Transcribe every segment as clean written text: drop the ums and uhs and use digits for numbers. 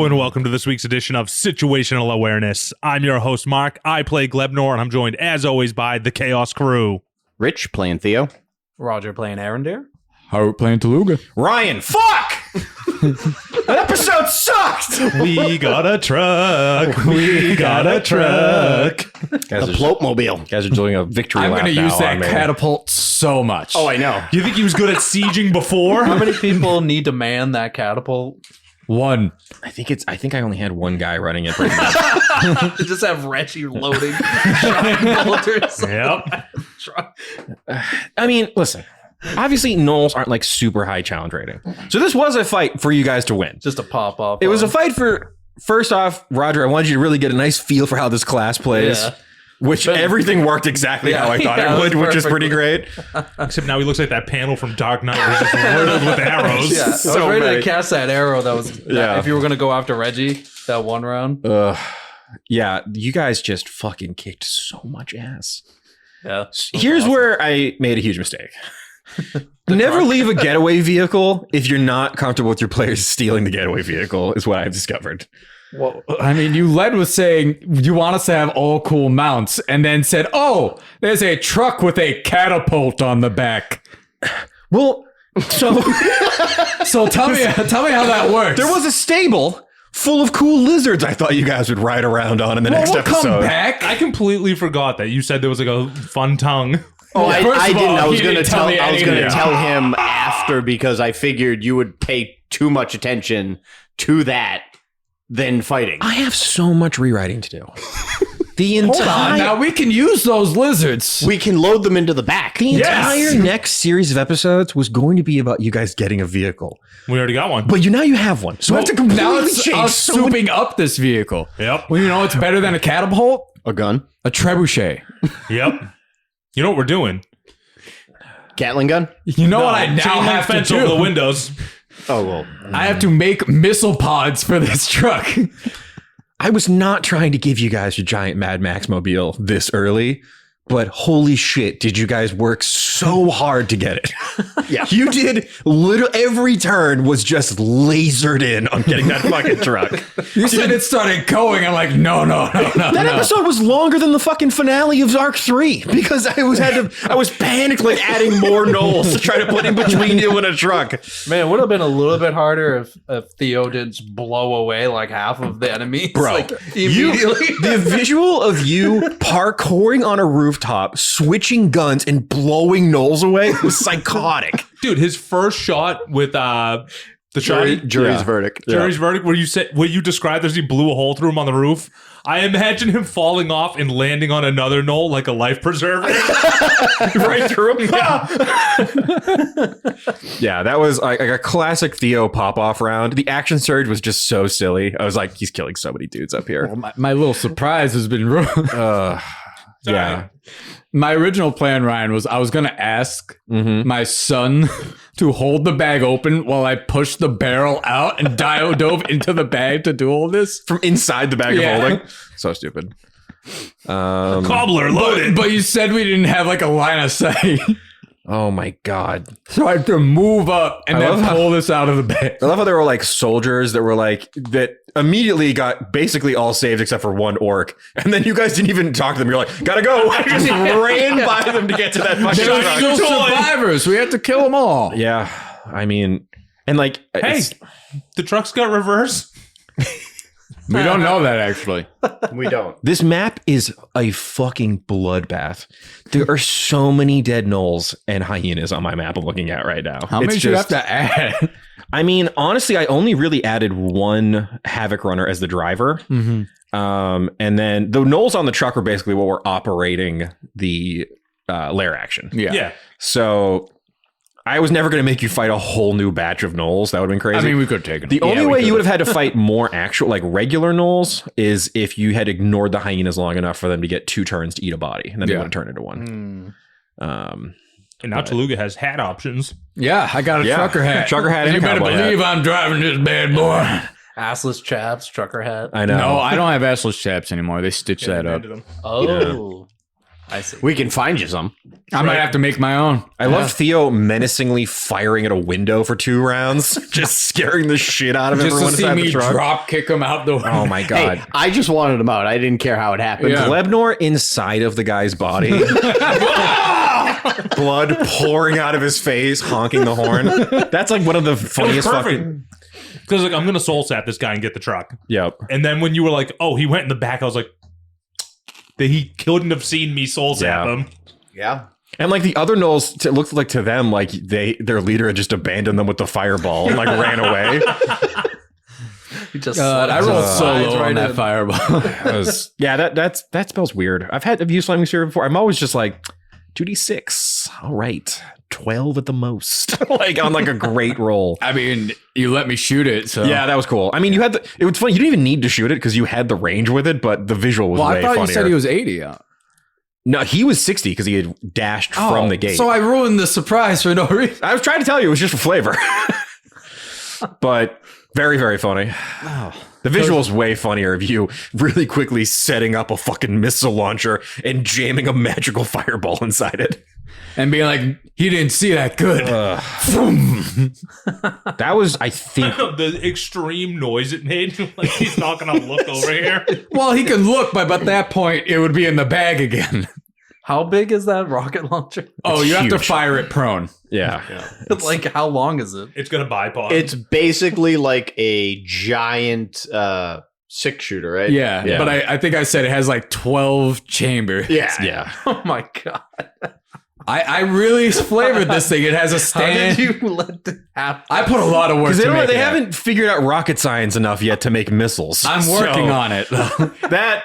Hello and welcome to this week's edition of Situational Awareness. I'm your host, Mark. I play Glebnor, and I'm joined, as always, by the Chaos Crew. Rich playing Theo. Roger playing Arendir. Howard playing Taluga. Ryan, fuck! That episode sucked! We got a truck. We got a truck. The Floatmobile. Guys are doing a victory I'm lap going to now use that on me. catapult so much. Oh, I know. You think he was good at sieging before? How many people need to man that catapult? One. I think I only had one guy running it right now. Just have Reggie loading shot bolters. Yep. I mean, listen. Obviously, Knolls aren't like super high challenge rating. So this was a fight for you guys to win. Just a pop up. It was a fight for, first off, Roger, I wanted you to really get a nice feel for how this class plays. Yeah. Which everything worked exactly how I thought Yeah, it would, which is pretty perfectly. great. Except now he looks like that panel from Dark Knight where he's just riddled with arrows. Yeah, I was So ready many. to cast that arrow. That was if you were going to go after Reggie that one round. Yeah, you guys just fucking kicked so much ass. Yeah. Here's where I made a huge mistake. Never leave a getaway vehicle if you're not comfortable with your players stealing the getaway vehicle, is what I've discovered. Well, I mean, you led with saying you want us to have all cool mounts, and then said, "Oh, there's a truck with a catapult on the back." Well, so So tell me how that works. there was a stable full of cool lizards I thought you guys would ride around on in the next we'll episode. come back. I completely forgot that you said there was like a fun tongue. Oh, Well, I first of didn't. all, I was he going to didn't tell me I was going to anything. tell him after because I figured you would pay too much attention to that than fighting. I have so much rewriting to do. The Hold on, entire now we can use those lizards. We can load them into the back. the entire next series of episodes was going to be about you guys getting a vehicle. We already got one. But now you have one. So I have to completely Now it's change us so many- souping up this vehicle. Yep. Well, you know what's better than a catapult? A gun, A trebuchet. Yep. You know what we're doing? Gatling gun. You know what I now chain link have to fence do? over the windows. Oh well. I have to make missile pods for this truck. I was not trying to give you guys your giant Mad Max mobile this early, but holy shit, did you guys work so hard to get it? Yeah. You did every turn was just lasered in on getting that fucking truck. You said it started going. I'm like, no. That episode was longer than the fucking finale of Arc 3 because I was panicked like adding more knolls to try to put in between you and a truck. Man, it would have been a little bit harder if Theo didn't just blow away like half of the enemies. Bro, like, immediately. the visual of you parkouring on a rooftop, switching guns, and blowing knolls away was psychotic. Dude, his first shot with the shotty. Jury's verdict. Jury's verdict, where you described as he blew a hole through him on the roof. I imagine him falling off and landing on another knoll like a life preserver. Right through him. Yeah, that was like a classic Theo pop-off round. The action surge was just so silly. I was like, he's killing so many dudes up here. Well, my little surprise has been ruined. Yeah. My original plan, Ryan, was I was going to ask my son to hold the bag open while I pushed the barrel out and dove into the bag to do all this. From inside the bag Yeah. of holding. So stupid. Cobbler loaded. But you said we didn't have like a line of sight. Oh my God. So I had to move up and I then love how- pull this out of the bag. I love how there were like soldiers that were like, that immediately got basically all saved except for one orc. And then you guys didn't even talk to them. You're like, gotta go. I just ran by them to get to that fucking There were truck. still survivors. We had to kill them all. Yeah. I mean, and like, Hey, it's- the truck's got reverse. We don't know that actually. We don't. this map is a fucking bloodbath. There are so many dead gnolls and hyenas on my map I'm looking at right now. How many do you have to add? I mean, honestly, I only really added one Havoc Runner as the driver. And then the gnolls on the truck are basically what we're operating the lair action. Yeah. So I was never going to make you fight a whole new batch of gnolls. That would have been crazy. I mean, we could have taken The only way you would have had to fight more actual, like regular gnolls, is if you had ignored the hyenas long enough for them to get 2 turns to eat a body, and then they would have turned into one. And now Taluga has hat options. Yeah, I got a trucker hat. Trucker hat and You a better cowboy believe hat. I'm driving this bad boy. Assless chaps, trucker hat. I know. No, I don't have assless chaps anymore. They stitch that up. Oh. I see. We can find you some. I might have to make my own. I love Theo menacingly firing at a window for 2 rounds, just scaring the shit out of Just everyone to see inside the me truck. drop kick him out the window. Oh my god. Hey, I just wanted him out. I didn't care how it happened. Yeah. Glebnor inside of the guy's body. Blood pouring out of his face, honking the horn. That's like one of the funniest fucking... Because like I'm gonna soul sap this guy and get the truck. Yep. And then when you were like, "Oh, he went in the back," I was like, that he couldn't have seen me soul sap Yeah. him. Yeah. And like the other Knolls, it looked like to them like their leader had just abandoned them with the fireball and like ran away. He just God, I rolled so slides low on that in. fireball. Yeah, that spells weird. I've used Lightning Sphere before. I'm always just like 2d6. All right. 12 at the most. Like on like a great roll. I mean, you let me shoot it, so Yeah, that was cool. I mean, you had it was funny. You didn't even need to shoot it because you had the range with it, but the visual was Well, way I thought funnier. you said he was 80. No, he was 60 because he had dashed from the gate. So I ruined the surprise for no reason. I was trying to tell you it was just for flavor. But very, very funny. The visual's way funnier of you really quickly setting up a fucking missile launcher and jamming a magical fireball inside it. And being like, he didn't see that good. That was, I think, The extreme noise it made. Like he's not gonna look over here. Well, he can look, but at that point, it would be in the bag again. How big is that rocket launcher? Oh, you have to huge. fire it prone. yeah. Like, how long is it? It's gonna bypass. It's basically like a giant 6-shooter, right? Yeah, Yeah. but I think I said it has like 12 chambers. Yeah. Yeah. Oh my god! I really flavored this thing. It has a How stand. did you let it happen? I put a lot of work Because to make they it happen. haven't figured out rocket science enough yet to make missiles. I'm working on it. That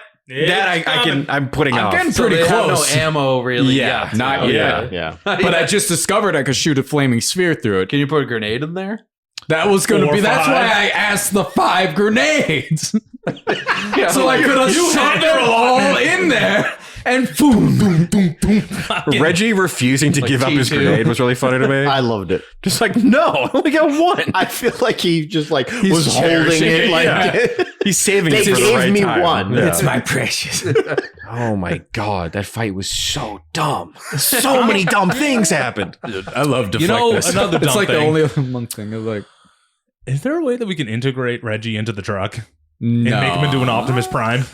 I'm putting I'm off. getting So pretty they have close. no ammo, really. Yeah, yet. not Okay. yet. Yeah. But I just discovered I could shoot a flaming sphere through it. Can you put a grenade in there? That was going to 4 or be. That's 5. why I asked the 5 grenades. Yeah, So I could have you shot had them your all allotment. in there. And boom, boom, boom, boom. Reggie refusing to Like give up his T2. grenade was really funny to me. I loved it. Just like, no, I only got one. I feel like he just like was holding cherishing it. it, Like yeah. He's saving They it for the gave right me time. one. Yeah. It's my precious. Oh my god, that fight was so dumb. So many dumb things happened. I love deflect know, this. another It's dumb like the thing. only other monk thing. It's like, Is there a way that we can integrate Reggie into the truck no. and make him into an Optimus Prime?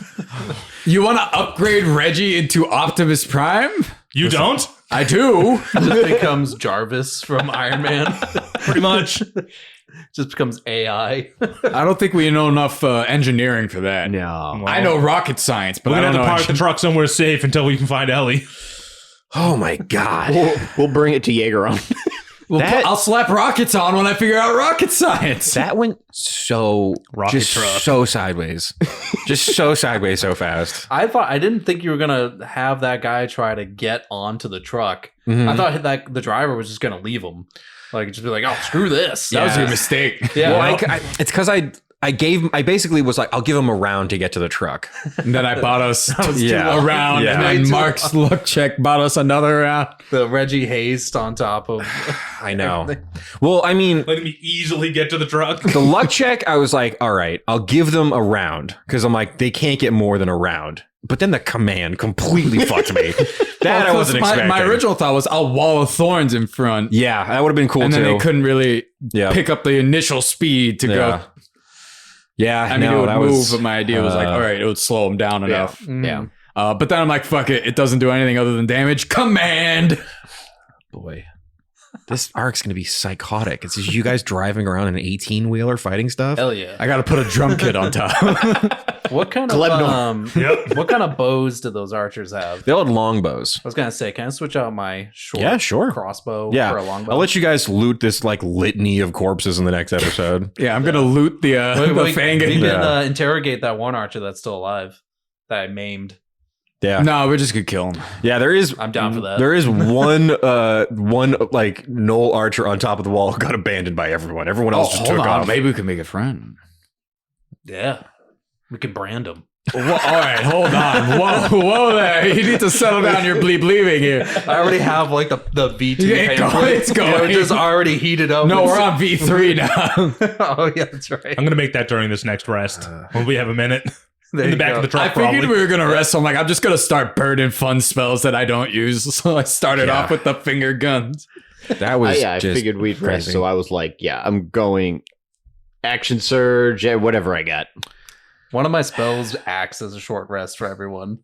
You want to upgrade Reggie into Optimus Prime? You don't? I do. just becomes Jarvis from Iron Man. Pretty much. Just becomes AI. I don't think we know enough engineering for that. no. I know rocket science, but We're I gonna don't have to know. park the truck somewhere safe until we can find Ellie. Oh my god. We'll bring it to Jaegeron. I'll slap rockets on when I figure out rocket science. That went so Rocket just truck. so sideways. Just so sideways so fast. I didn't think you were gonna have that guy try to get onto the truck. Mhm. I thought that the driver was just gonna leave him, like just be like, "Oh, screw this." That was Yeah. your mistake. Yeah. Well, it's because I basically was like, I'll give him a round to get to the truck. And then I bought us Yeah. a round, Yeah. and Way then too Mark's luck check bought us another round. the Reggie haste on top of. I know. Well, I mean, Letting me easily get to the truck. the luck check, I was like, all right, I'll give them a round because I'm like, they can't get more than a round. But then the command completely fucked me. That I wasn't expecting. My original thought was a wall of thorns in front, Yeah, that would have been cool and too. then they couldn't really yeah. pick up the initial speed to yeah. go. Yeah, I mean, no, it would that move, was. but my idea was like, all right, it would slow them down enough. Mhm. But then I'm like, fuck it. It doesn't do anything other than damage. Command. Boy, this arc's gonna be psychotic. It's just you guys driving around in an 18-wheeler fighting stuff. Hell yeah! I got to put a drum kit on top. What kind of Yep. what kind of bows do those archers have? They all had longbows. I was gonna say, can I switch out my short Yeah, sure. crossbow Yeah, for a longbow? I'll let you guys loot this like litany of corpses in the next episode. Yeah, I'm going to loot the we fang. can Yeah. interrogate that one archer that's still alive that I maimed. Yeah, No, we're just going to kill him. yeah. There is. I'm down for that. There is one like Knoll archer on top of the wall who got abandoned by everyone. Everyone else just took off. Maybe we can make a friend. Yeah, we can brand them. All right, hold on. Whoa there. You need to settle down your bleeping here. I already have like the V2 Yeah, pamphlet. it's going. It's just already heated up. No, we're on V3 now. Oh yeah, that's right. I'm gonna make that during this next rest when we have a minute. There in the you back go. of the truck. I figured probably. we were gonna rest, so I'm like, I'm just gonna start burning fun spells that I don't use. So I started off with the finger guns. That was I just figured we'd rest, crazy. so I was like, yeah, I'm going action surge, whatever I got. One of my spells acts as a short rest for everyone.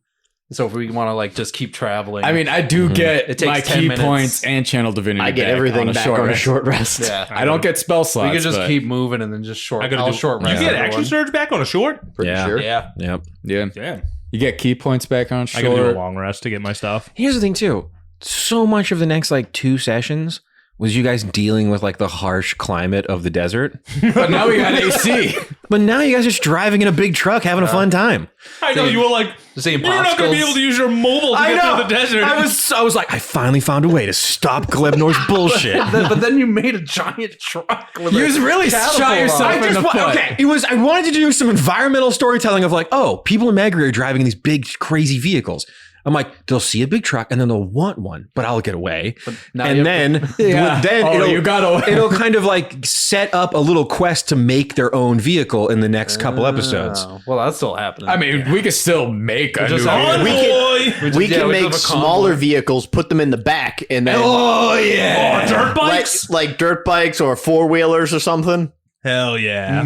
So if we want to like just keep traveling, I mean, I do get It takes my 10 key minutes. points and channel divinity. I get back everything on a back short on a rest. short rest. yeah, I don't get spell slots. we could just but- keep moving and then just short. I gotta I'll do short You rest. get everyone. action surge back on a short. Pretty Yeah. sure. Yeah, Yep. Yeah, Damn. you get key points back on I gotta do a short. long rest to get my stuff. Here's the thing too. So much of the next like 2 sessions was you guys dealing with like the harsh climate of the desert. But now we got AC. But now you guys are just driving in a big truck having a fun time. I know you were like, just eating you're not going to be able to use your mobile to get through the desert. I was like, I finally found a way to stop Glebnor's bullshit. But then you made a giant truck. With You a just really catapult shot on yourself it. in the foot. Okay, I wanted to do some environmental storytelling of like, oh, people in Magri are driving in these big, crazy vehicles. I'm like, they'll see a big truck and then they'll want one, but I'll get away. now And you then, Yeah. then Oh, you got away. it'll kind of like set up a little quest to make their own vehicle in the next couple episodes. Oh, well, that's still happening. I mean, we could still make a just new have- vehicle. boy. We can we make have a smaller convoy. vehicles, put them in the back, and then Oh yeah. Oh, dirt bikes? like dirt bikes or 4-wheelers or something. Hell yeah.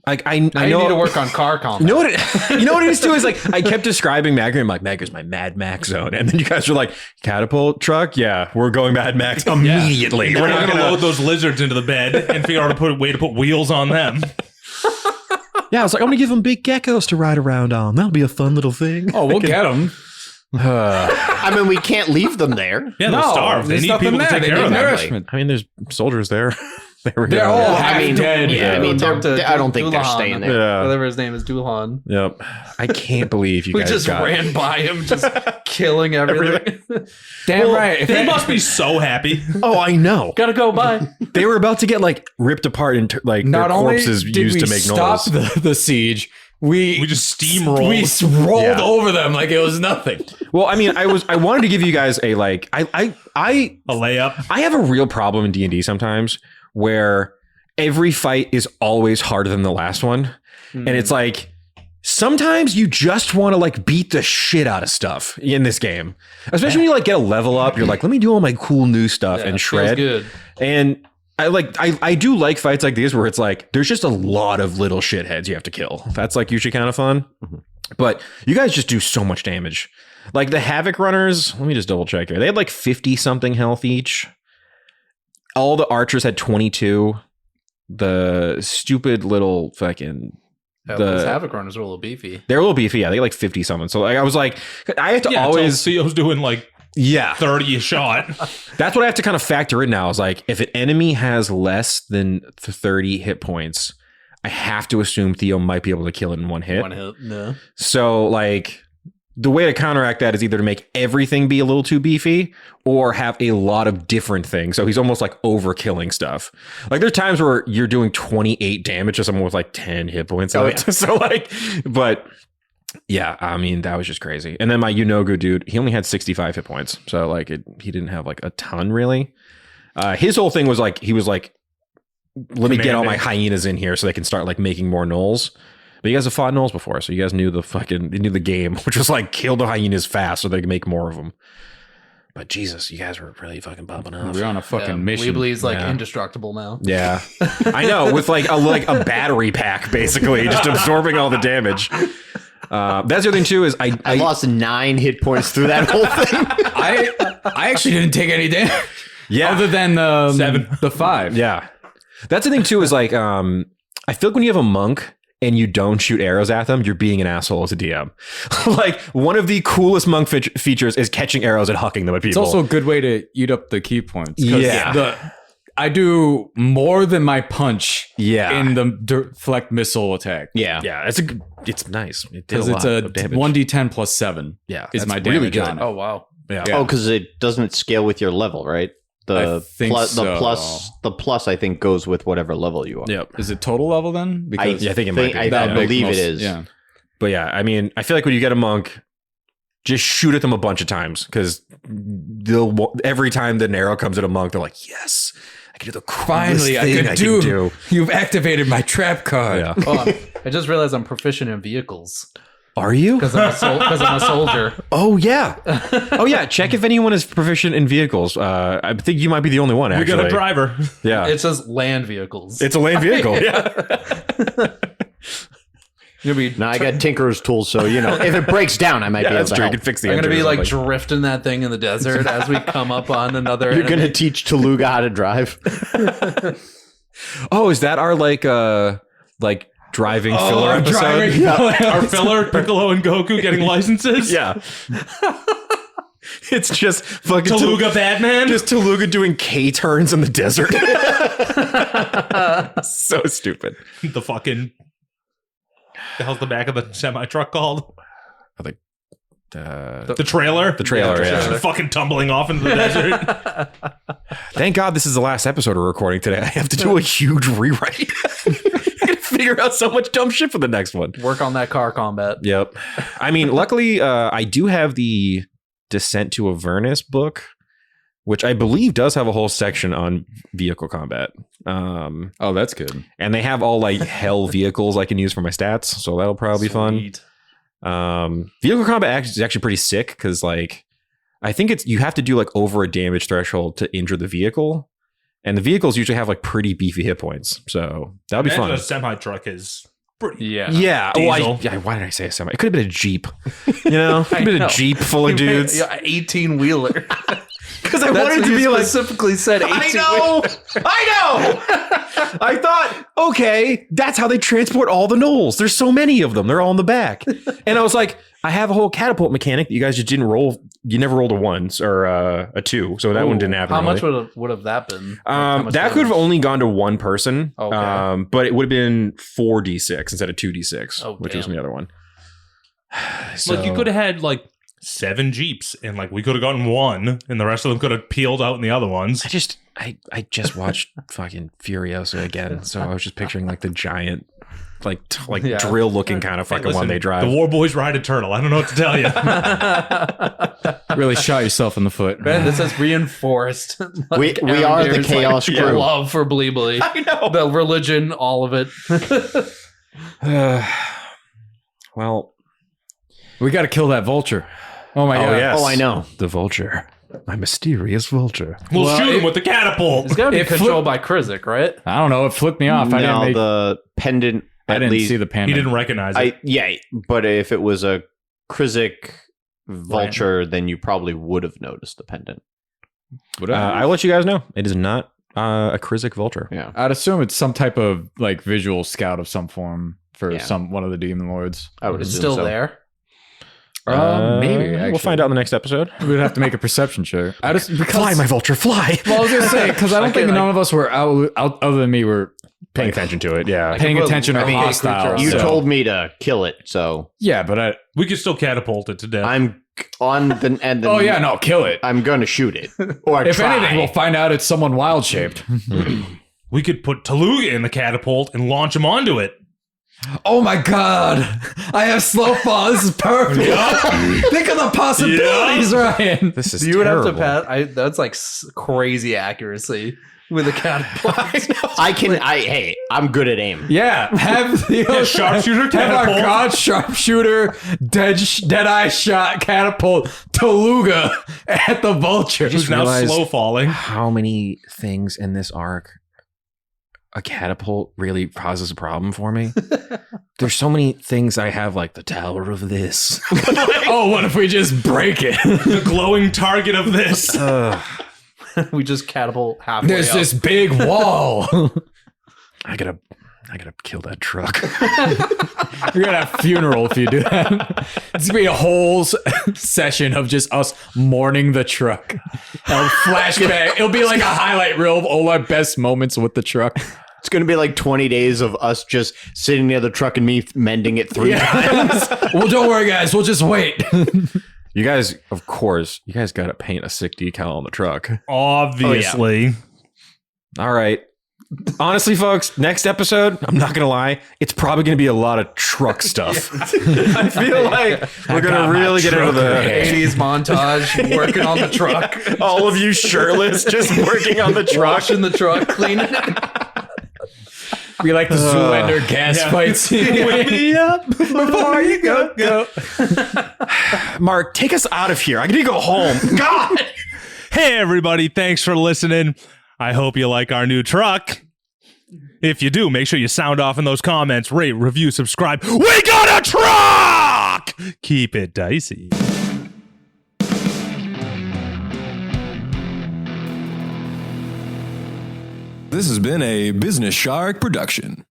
Like I Now you know. need to work on car combat. You know what? You know what it is too is like I kept describing Magri. I'm like, Magri's my Mad Max zone, and then you guys are like, catapult truck. Yeah, we're going Mad Max immediately. We're We're not not going to gonna. load those lizards into the bed and figure out a way to put wheels on them. Yeah, I was like, I'm gonna give them big geckos to ride around on. That'll be a fun little thing. Oh, we'll get them. I mean, we can't leave them there. Yeah, they'll starve. They there's need nothing people to there. take They care need of them. nourishment. I mean, there's soldiers there. They were They're gonna- all I half mean, dead. yeah, I mean, Talk to I don't think they're Dulahan. staying there. Yeah. Whatever his name is, Dulahan. Yep. I can't believe you We guys just got ran by him, just killing everything. Damn right. If They it- must be so happy. Oh, I know. Gotta go. Bye. They were about to get like ripped apart and like not their only corpses did used we to make stop noise. the siege, we just steamrolled. We rolled Yeah. over them like it was nothing. Well, I mean, I wanted to give you guys a like I A layup. I have a real problem in D&D sometimes where every fight is always harder than the last one. And it's like sometimes you just want to like beat the shit out of stuff in this game. Especially when you like get a level up, you're like, let me do all my cool new stuff and Feels shred. good. And I do like fights like these where it's like there's just a lot of little shitheads you have to kill. That's like usually kind of fun. But you guys just do so much damage. Like the Havoc runners, let me just double check here. They had like 50 something health each. All the archers had 22. The stupid little fucking Yeah, The- those Havoc runners are a little beefy. they're a little beefy. Yeah, they had like 50 something. So like I was like I have to Yeah, always Theo's doing like yeah. 30 a shot. That's what I have to kind of factor in now is like if an enemy has less than 30 hit points, I have to assume Theo might be able to kill it in one hit. One hit. No. So like the way to counteract that is either to make everything be a little too beefy or have a lot of different things. So he's almost like overkilling stuff. Like there's times where you're doing 28 damage to someone with like 10 hit points. Left. So like, but yeah, I mean, that was just crazy. And then my Yunogu dude, he only had 65 hit points. So like he didn't have like a ton really. His whole thing was like, he was like, let me get all my hyenas in here so they can start like making more gnolls. But you guys have fought gnolls before, so you guys knew the game, which was like kill the hyenas fast so they can make more of them. But Jesus, you guys were really fucking popping off. We're on a fucking mission. Weebly's like Yeah. indestructible now. Yeah, I know, with like a battery pack, basically, just absorbing all the damage. That's the other thing too is I lost 9 hit points through that whole thing. I actually didn't take any damage. yeah, Other than 7. the 5. yeah. That's the thing too is like I feel like when you have a monk and you don't shoot arrows at them, you're being an asshole as a DM. Like one of the coolest monk features is catching arrows and hucking them at people. It's also a good way to eat up the key points. 'Cause Yeah. I do more than my punch yeah, in the deflect missile attack. Yeah. yeah. It's nice. It did Because a it's lot a of damage. 1d10 plus 7 Yeah, is that's my really damage good. on it. Oh wow. Yeah. Yeah. Oh, because it doesn't scale with your level, right? I think The plus I think goes with whatever level you are. Yep. Is it total level then? Because Yeah, I think it might be. I that makes believe most- it is. Yeah. But yeah, I mean, I feel like when you get a monk, just shoot at them a bunch of times because every time the arrow comes at a monk, they're like, yes, I can do the Finally, I thing could I do. can do. You've activated my trap card. Yeah. Oh, I just realized I'm proficient in vehicles Are you? because I'm a soldier. Oh yeah. Oh yeah. Check if anyone is proficient in vehicles. I think you might be the only one. We Actually, got a driver. Yeah. It says land vehicles. It's a land vehicle. Yeah. You'll be. No, I got tinkerer's tools, so if it breaks down, I might be able That's to true. You help. can fix the I'm gonna engine be or like something. drifting that thing in the desert as we come up on another. You're gonna enemy. teach Taluga how to drive. Oh, is that our driving filler episode? Our filler, Piccolo and Goku getting licenses. Yeah. It's just fucking Taluga Batman. Just Taluga doing K turns in the desert. So stupid. The fucking. The hell's the back of the semi truck called? The trailer. The trailer, yeah. Just fucking tumbling off into the desert. Thank God this is the last episode we're recording today. I have to do a huge rewrite. I gotta figure out so much dumb shit for the next one. Work on that car combat. Yep. I mean, luckily, I do have the Descent to Avernus book, which I believe does have a whole section on vehicle combat. Oh, that's good. And they have all hell vehicles I can use for my stats, so that'll probably be fun. Sweet. Vehicle combat is actually pretty sick because I think you have to do over a damage threshold to injure the vehicle, and the vehicles usually have pretty beefy hit points, so that'll be fun. A semi truck is pretty. Yeah. Yeah. Diesel. Why did I say a semi? It could have been a Jeep. It could have been know. a Jeep full of dudes. 18 wheeler. Because I wanted to be specifically said 18 I know. I thought, okay, that's how they transport all the gnolls. There's so many of them. They're all in the back. And I was like, I have a whole catapult mechanic that you guys just didn't roll. You never rolled a 1 or a 2. So that one didn't happen. How much really. would have that been? How much That could have damage? only gone to one person. Okay. But it would have been 4d6 instead of 2d6, which was damn. the other one. You could have had 7 Jeeps and we could have gotten 1 and the rest of them could have peeled out in the other ones. I just watched fucking Furiosa again, so I was just picturing the giant, Yeah. drill looking kind of fucking one they drive. The War Boys ride a turtle. I don't know what to tell you. Really shot yourself in the foot. Man, this is reinforced. We are the chaos crew. Love for Bleebly. I know. The religion, all of it. Well, We got to kill that vulture. Oh my god. yes. Oh, I know. The vulture, my mysterious vulture. We'll Well, shoot him with the catapult. It's got to be It controlled by Krizik, right? I don't know. It flipped me off. No, the pendant. I at didn't least, see the He panda. didn't recognize it. but if it was a Krizik vulture, then you probably would have noticed the pendant. I'll let you guys know. It is not a Krizik vulture. Yeah. I'd assume it's some type of visual scout of some form for Yeah. one of the demon lords. I would It's assume still so. there. Maybe We'll actually. find out in the next episode. We'd have to make a perception check. I just because Fly, my vulture, fly. well, I was gonna say because I don't think none of us were out other than me were Paying attention to it, yeah. paying Well, attention or I mean, hostile. You so- told me to kill it, so yeah, but We could still catapult it to death. I'm on the and oh yeah, no, kill it. I'm going to shoot it. Or If try. anything, we'll find out it's someone wild shaped. We could put Taluga in the catapult and launch him onto it. Oh my god, I have slow fall. This is perfect. Think of the possibilities, Ryan. This is You would have to terrible. pass. That's crazy accuracy with a catapult. Hey, I'm good at aim. Yeah, have the sharpshooter have our catapult. god sharpshooter dead eye shot catapult Taluga at the vulture. Who's now realized- slow falling. How many things in this arc a catapult really causes a problem for me? There's so many things I have, like the tower of this. Oh, what if we just break it? The glowing target of this. We just catapult halfway There's up. this big wall. I gotta kill that truck. You're gonna have a funeral if you do that. It's gonna be a whole session of just us mourning the truck. A flashback. It'll be like a highlight reel of all our best moments with the truck. It's going to be like 20 days of us just sitting near the truck and me mending it 3 times. Well, don't worry, guys. We'll just wait. You guys, of course, you guys gotta paint a sick decal on the truck. Obviously. All right. Honestly, folks, next episode, I'm not gonna lie, it's probably gonna be a lot of truck stuff. I feel like we're gonna really get into the 80s montage, working on the truck, all of you shirtless, just working on the truck. washing the truck, cleaning it. Be like the Zoolander gas fight scene. Wake me up before you go. Mark, take us out of here. I need to go home. God. Hey, everybody. Thanks for listening. I hope you like our new truck. If you do, make sure you sound off in those comments, rate, review, subscribe. We got a truck! Keep it dicey. This has been a Business Shark production.